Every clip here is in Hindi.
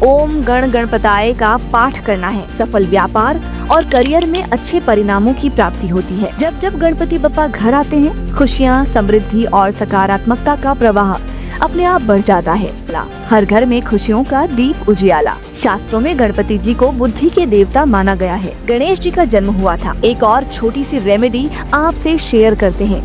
ओम गण गणपताय का पाठ करना है। सफल व्यापार और करियर में अच्छे परिणामों की प्राप्ति होती है। जब जब गणपति बप्पा घर आते हैं, खुशियाँ, समृद्धि और सकारात्मकता का प्रवाह अपने आप बढ़ जाता है। हर घर में खुशियों का दीप उजियाला। शास्त्रों में गणपति जी को बुद्धि के देवता माना गया है। गणेश जी का जन्म हुआ था। एक और छोटी सी रेमेडी आपसे शेयर करते हैं।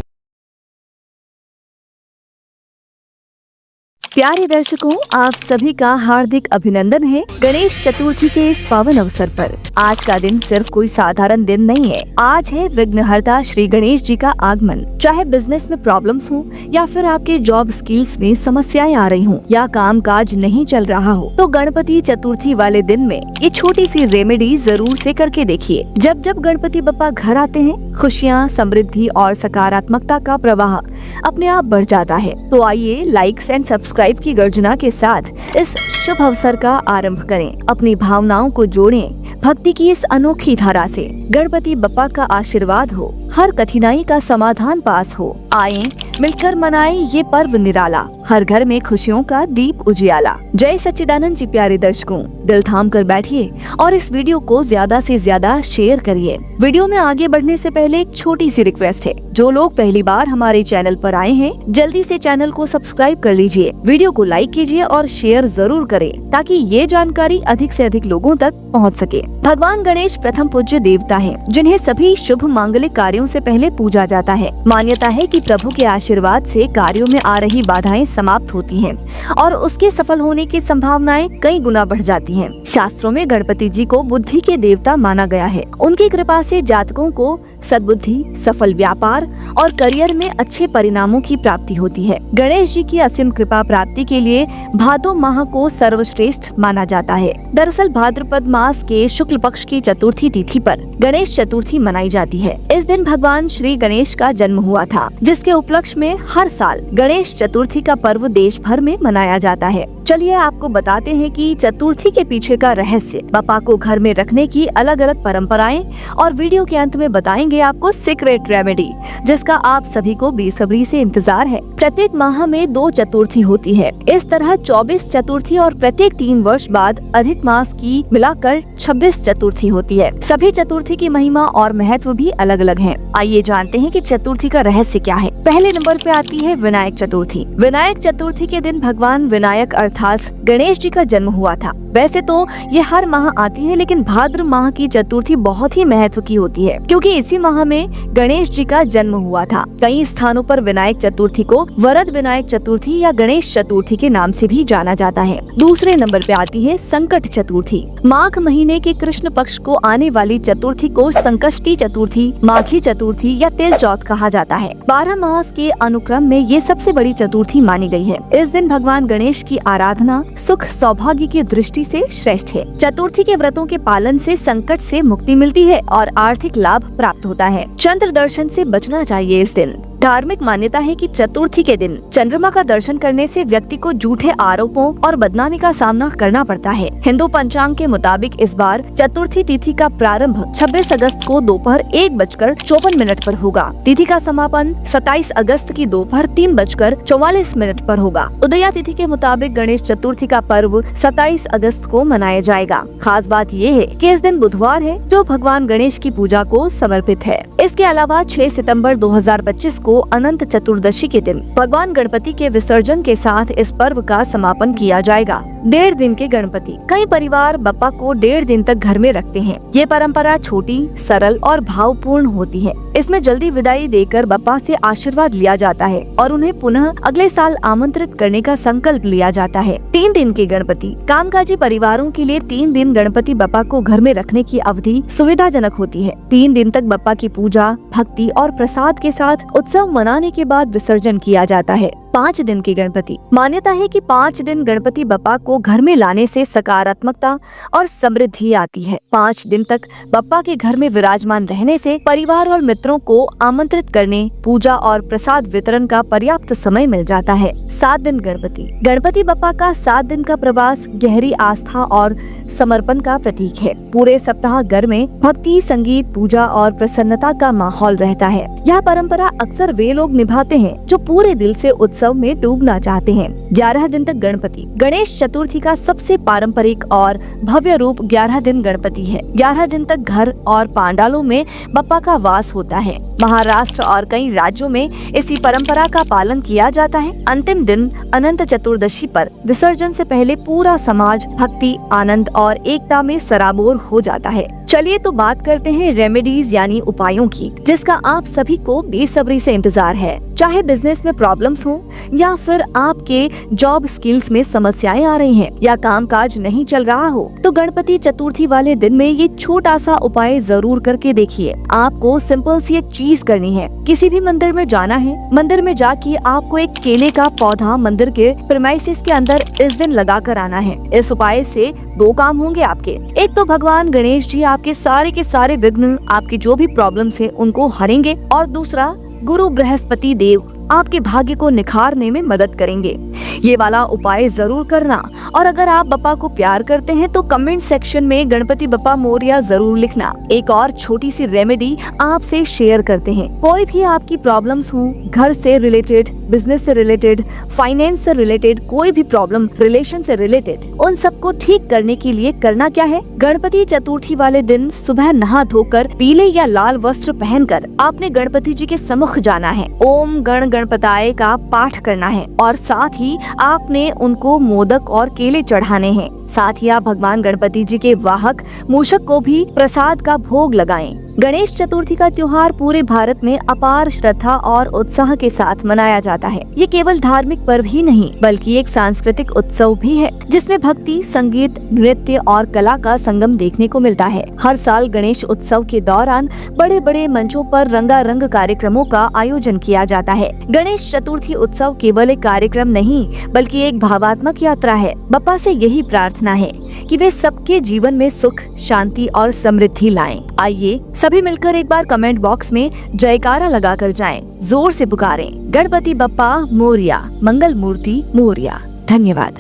प्यारे दर्शकों, आप सभी का हार्दिक अभिनंदन है गणेश चतुर्थी के इस पावन अवसर पर। आज का दिन सिर्फ कोई साधारण दिन नहीं है। आज है विघ्नहर्ता श्री गणेश जी का आगमन। चाहे बिजनेस में प्रॉब्लम्स हो या फिर आपके जॉब स्किल्स में समस्याएं आ रही हो या काम काज नहीं चल रहा हो, तो गणपति चतुर्थी वाले दिन में ये छोटी सी रेमेडी जरूर से करके देखिए। जब जब गणपति बप्पा घर आते हैं, खुशियाँ, समृद्धि और सकारात्मकता का प्रवाह अपने आप बढ़ जाता है। तो आइए लाइक्स एंड सब्सक्राइब की गर्जना के साथ इस शुभ अवसर का आरंभ करें। अपनी भावनाओं को जोड़ें भक्ति की इस अनोखी धारा से। गणपति बप्पा का आशीर्वाद हो, हर कठिनाई का समाधान पास हो। आए मिलकर मनाएं ये पर्व निराला। हर घर में खुशियों का दीप उजियाला। जय सच्चिदानंद जी। प्यारे दर्शकों, दिल थाम कर बैठिए और इस वीडियो को ज्यादा से ज्यादा शेयर करिए। वीडियो में आगे बढ़ने से पहले एक छोटी सी रिक्वेस्ट है। जो लोग पहली बार हमारे चैनल पर आए हैं, जल्दी से चैनल को सब्सक्राइब कर लीजिए, वीडियो को लाइक कीजिए और शेयर जरूर करें ताकि ये जानकारी अधिक से अधिक लोगों तक पहुंच सके। भगवान गणेश प्रथम पूज्य देवता हैं, जिन्हें सभी शुभ मांगलिक कार्यों से पहले पूजा जाता है। मान्यता है कि प्रभु के आशीर्वाद से कार्यों में आ रही बाधाएं समाप्त होती हैं और उसके सफल होने की संभावनाएं कई गुना बढ़ जाती हैं। शास्त्रों में गणपति जी को बुद्धि के देवता माना गया है। उनकी कृपा से जातकों को सद्बुद्धि, सफल व्यापार और करियर में अच्छे परिणामों की प्राप्ति होती है। गणेश जी की असीम कृपा प्राप्ति के लिए भादो माह को सर्वश्रेष्ठ माना जाता है। दरअसल भाद्रपद मास के शुक्ल पक्ष की चतुर्थी तिथि पर गणेश चतुर्थी मनाई जाती है। इस दिन भगवान श्री गणेश का जन्म हुआ था, जिसके उपलक्ष्य में हर साल गणेश चतुर्थी का पर्व देश भर में मनाया जाता है। चलिए आपको बताते हैं कि चतुर्थी के पीछे का रहस्य, बप्पा को घर में रखने की अलग अलग परंपराएं और वीडियो के अंत में बताएंगे आपको सीक्रेट रेमेडी, जिसका आप सभी को बेसब्री से इंतजार है। प्रत्येक माह में 2 चतुर्थी होती है। इस तरह 24 चतुर्थी और प्रत्येक 3 वर्ष बाद अधिक मास की मिलाकर 26 चतुर्थी होती है। सभी चतुर्थी की महिमा और महत्व भी अलग अलग है। आइए जानते हैं कि चतुर्थी का रहस्य क्या है। पहले नंबर पे आती है विनायक चतुर्थी। विनायक चतुर्थी के दिन भगवान विनायक अर्थात गणेश जी का जन्म हुआ था। वैसे तो ये हर माह आती है, लेकिन भाद्र माह की चतुर्थी बहुत ही महत्व की होती है, क्योंकि इसी माह में गणेश जी का जन्म हुआ था। कई स्थानों पर विनायक चतुर्थी को वरद विनायक चतुर्थी या गणेश चतुर्थी के नाम से भी जाना जाता है। दूसरे नंबर पे आती है संकट चतुर्थी। माघ महीने के कृष्ण पक्ष को आने वाली चतुर्थी को संकष्टी चतुर्थी, माघी चतुर्थी या तिल चौथ कहा जाता है। 12 मास के अनुक्रम में ये सबसे बड़ी चतुर्थी मानी गई है। इस दिन भगवान गणेश की आराधना सुख सौभाग्य की दृष्टि से श्रेष्ठ है। चतुर्थी के व्रतों के पालन से संकट से मुक्ति मिलती है और आर्थिक लाभ प्राप्त होता है। चंद्र दर्शन से बचना चाहिए इस दिन। धार्मिक मान्यता है कि चतुर्थी के दिन चंद्रमा का दर्शन करने से व्यक्ति को झूठे आरोपों और बदनामी का सामना करना पड़ता है। हिंदू पंचांग के मुताबिक इस बार चतुर्थी तिथि का प्रारंभ 26 अगस्त को दोपहर 1:54 पर होगा। तिथि का समापन 27 अगस्त की दोपहर 3:44 पर होगा। उदया तिथि के मुताबिक गणेश चतुर्थी का पर्व 27 अगस्त को मनाया जाएगा। खास बात ये है कि इस दिन बुधवार है, जो भगवान गणेश की पूजा को समर्पित है। इसके अलावा 6 सितंबर 2025 को अनंत चतुर्दशी के दिन भगवान गणपति के विसर्जन के साथ इस पर्व का समापन किया जाएगा। 1.5 दिन के गणपति। कई परिवार बप्पा को 1.5 दिन तक घर में रखते हैं। ये परंपरा छोटी, सरल और भावपूर्ण होती है। इसमें जल्दी विदाई देकर बप्पा से आशीर्वाद लिया जाता है और उन्हें पुनः अगले साल आमंत्रित करने का संकल्प लिया जाता है। 3 दिन के गणपति। कामकाजी परिवारों के लिए 3 दिन गणपति बप्पा को घर में रखने की अवधि सुविधाजनक होती है। 3 दिन तक बप्पा की पूजा, भक्ति और प्रसाद के साथ उत्सव मनाने के बाद विसर्जन किया जाता है। 5 दिन के गणपति। मान्यता है कि 5 दिन गणपति बप्पा को घर में लाने से सकारात्मकता और समृद्धि आती है। 5 दिन तक बप्पा के घर में विराजमान रहने से परिवार और मित्रों को आमंत्रित करने, पूजा और प्रसाद वितरण का पर्याप्त समय मिल जाता है। 7 दिन गणपति। गणपति बप्पा का 7 दिन का प्रवास गहरी आस्था और समर्पण का प्रतीक है। पूरे सप्ताह घर में भक्ति, संगीत, पूजा और प्रसन्नता का माहौल रहता है। यह परंपरा अक्सर वे लोग निभाते हैं जो पूरे दिल से उत्सव उत्सव में डूबना चाहते हैं। 11 दिन तक गणपति। गणेश चतुर्थी का सबसे पारंपरिक और भव्य रूप 11 दिन गणपति है। 11 दिन तक घर और पांडालों में बप्पा का वास होता है। महाराष्ट्र और कई राज्यों में इसी परंपरा का पालन किया जाता है। अंतिम दिन अनंत चतुर्दशी पर विसर्जन से पहले पूरा समाज भक्ति, आनंद और एकता में सराबोर हो जाता है। चलिए तो बात करते हैं रेमेडीज यानी उपायों की, जिसका आप सभी को बेसब्री से इंतजार है। चाहे बिजनेस में प्रॉब्लम्स हो या फिर आपके जॉब स्किल्स में समस्याएं आ रही हैं या कामकाज नहीं चल रहा हो, तो गणपति चतुर्थी वाले दिन में ये छोटा सा उपाय जरूर करके देखिए। आपको सिंपल सी एक चीज करनी है। किसी भी मंदिर में जाना है। मंदिर में जाके आपको एक केले का पौधा मंदिर के प्रेमाइसिस के अंदर इस दिन लगा कर आना है। इस उपाय से 2 काम होंगे आपके। एक तो भगवान गणेश जी आपके सारे के सारे विघ्न, आपकी जो भी प्रॉब्लम्स है उनको हरेंगे, और दूसरा गुरु बृहस्पति देव आपके भाग्य को निखारने में मदद करेंगे। ये वाला उपाय जरूर करना। और अगर आप बप्पा को प्यार करते हैं तो कमेंट सेक्शन में गणपति बप्पा मोरिया जरूर लिखना। एक और छोटी सी रेमेडी आपसे शेयर करते हैं। कोई भी आपकी प्रॉब्लम्स हो, घर से रिलेटेड, बिजनेस से रिलेटेड, फाइनेंस से रिलेटेड, कोई भी प्रॉब्लम रिलेशन से रिलेटेड, उन सबको ठीक करने के लिए करना क्या है? गणपति चतुर्थी वाले दिन सुबह नहा धोकर पीले या लाल वस्त्र पहनकर आपने गणपति जी के सम्मुख जाना है। ओम गण गणपताय का पाठ करना है और साथ ही आपने उनको मोदक और केले चढ़ाने हैं। साथ ही आप भगवान गणपति जी के वाहक मूषक को भी प्रसाद का भोग लगाएं। गणेश चतुर्थी का त्योहार पूरे भारत में अपार श्रद्धा और उत्साह के साथ मनाया जाता है। ये केवल धार्मिक पर्व ही नहीं बल्कि एक सांस्कृतिक उत्सव भी है, जिसमें भक्ति, संगीत, नृत्य और कला का संगम देखने को मिलता है। हर साल गणेश उत्सव के दौरान बड़े बड़े मंचों पर रंगारंग कार्यक्रमों का आयोजन किया जाता है। गणेश चतुर्थी उत्सव केवल एक कार्यक्रम नहीं बल्कि एक भावात्मक यात्रा है। बप्पा से यही प्रार्थना है कि वे सबके जीवन में सुख, शांति और समृद्धि लाएं। आइए सभी मिलकर एक बार कमेंट बॉक्स में जयकारा लगाकर जाएं, जोर से पुकारें, गणपति बप्पा मोरिया, मंगल मूर्ति मोरिया। धन्यवाद।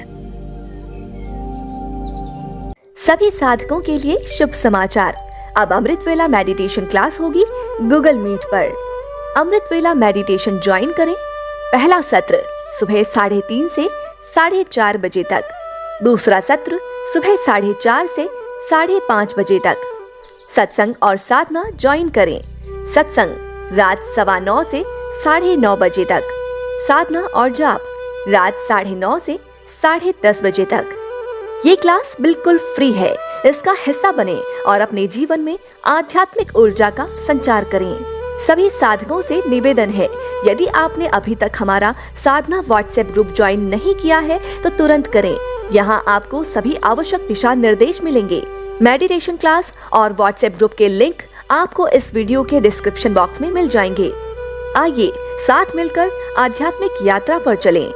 सभी साधकों के लिए शुभ समाचार। अब अमृत वेला मेडिटेशन क्लास होगी गूगल मीट पर। अमृत वेला मेडिटेशन ज्वाइन करें। पहला सत्र सुबह 3:30 से 4:30 बजे तक। दूसरा सत्र सुबह 4:30 से 5:30 बजे तक। सत्संग और साधना ज्वाइन करें। सत्संग रात 9:15 से 9:30 बजे तक। साधना और जाप रात 9:30 से 10:30 बजे तक। ये क्लास बिल्कुल फ्री है। इसका हिस्सा बने और अपने जीवन में आध्यात्मिक ऊर्जा का संचार करें। सभी साधकों से निवेदन है, यदि आपने अभी तक हमारा साधना व्हाट्सएप ग्रुप ज्वाइन नहीं किया है तो तुरंत करें। यहाँ आपको सभी आवश्यक दिशा निर्देश मिलेंगे। मेडिटेशन क्लास और व्हाट्सएप ग्रुप के लिंक आपको इस वीडियो के डिस्क्रिप्शन बॉक्स में मिल जाएंगे। आइए साथ मिलकर आध्यात्मिक यात्रा पर चलें।